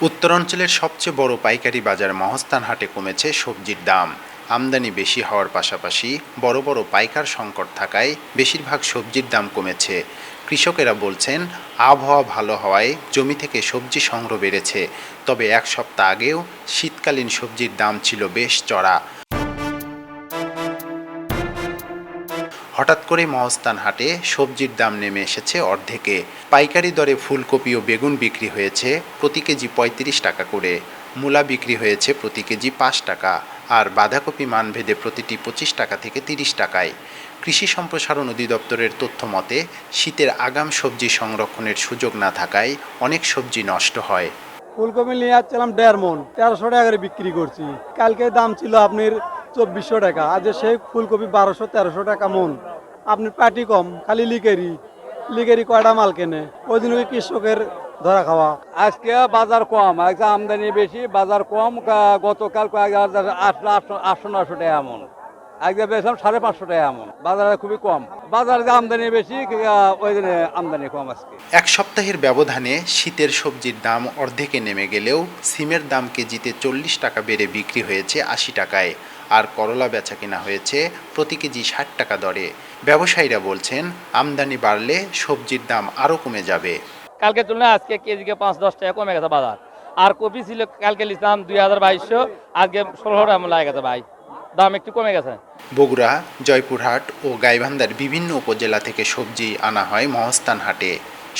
উত্তরাঞ্চলের সবচেয়ে বড় পাইকারি বাজার মহাস্থান হাটে কমেছে সবজির দাম। আমদানি বেশি হওয়ার পাশাপাশি বড় বড় পাইকার সংকট থাকায় বেশিরভাগ সবজির দাম কমেছে। কৃষকেরা বলছেন, আবহাওয়া ভালো হওয়ায় জমি থেকে সবজি সংগ্রহ বেড়েছে। তবে এক সপ্তাহ আগেও শীতকালীন সবজির দাম ছিল বেশ চড়া। হঠাৎ করে মহাস্থান হাটে সবজির দাম নেমে এসেছে অর্ধেকে। পাইকারি দরে ফুলকপি ও বেগুন বিক্রি হয়েছে প্রতি কেজি ৩৫ টাকা করে, মূলা বিক্রি হয়েছে প্রতি কেজি ৫ টাকা, আর বাঁধাকপি মানভেদে প্রতিটি ২৫ টাকা থেকে ৩০ টাকায়। কৃষি সম্প্রসারণ অধিদপ্তরের তথ্য মতে, শীতের আগাম সবজি সংরক্ষণের সুযোগ না থাকায় অনেক সবজি নষ্ট হয়। ফুলকপি নিয়ে যাচ্ছিলাম ১.৫ মন, ১৩০০ টাকা করে বিক্রি করছি। কালকে দাম ছিল আপনার ২৪০০ টাকা, আজ সেই ফুলকপি ১২০০-১৩০০ টাকা মন। আপনার পাটি কম, খালি লিকেরি কয়টা মাল কেনে, ওই দিন ওই কৃষকের ধরা খাওয়া। আজকে বাজার কম, আজকে আমদানি বেশি, বাজার কম। গতকাল ৮০০-৯০০ টাকা মন, আজকে বেছিলাম ৫৫০ টাকা মন। বাজারে খুবই কম, বাজারে আমদানি বেশি, ওই দিনে আমদানি কম। আজকে এক সপ্তাহের ব্যবধানে শীতের সবজির দাম অর্ধেকে নেমে গেলেও সিমের দাম কেজিতে ৪০ টাকা বেড়ে বিক্রি হয়েছে ৮০ টাকায়, আর করলা বেচা কেনা হয়েছে প্রতি কেজি ৬০ টাকা দরে। ব্যবসায়ীরা বলছেন, আমদানি বাড়লে সবজির দাম আরও কমে যাবে। কালকে তুলনায় আজকে কেজিকে ৫-১০ টাকা কমে গেছে বাজার। আর কপি ছিল কালকে লিখলাম ২,২২০, আজকে ১৬০০ টাকা লাগে গেছে ভাই, দাম একটু কমে গেছে। বগুড়া, জয়পুরহাট ও গাইবান্ধার বিভিন্ন উপজেলা থেকে সবজি আনা হয় মহাস্থান হাটে।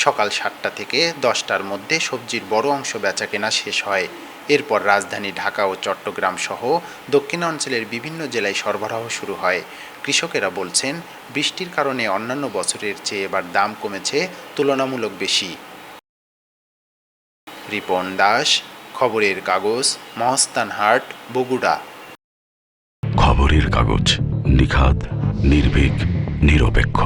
সকাল ৭টা থেকে ১০টার মধ্যে সবজির বড় অংশ বেচাকেনা শেষ হয়। এরপর রাজধানী ঢাকা ও চট্টগ্রাম সহ দক্ষিণাঞ্চলের বিভিন্ন জেলায় সরবরাহ শুরু হয়। কৃষকেরা বলছেন, বৃষ্টির কারণে অন্যান্য বছরের চেয়ে এবার দাম কমেছে তুলনামূলক বেশি। রিপন দাস, খবরের কাগজ, মহাস্থান হাট, বগুড়া। খবরের কাগজ, নিখাত, নির্ভীক, নিরপেক্ষ।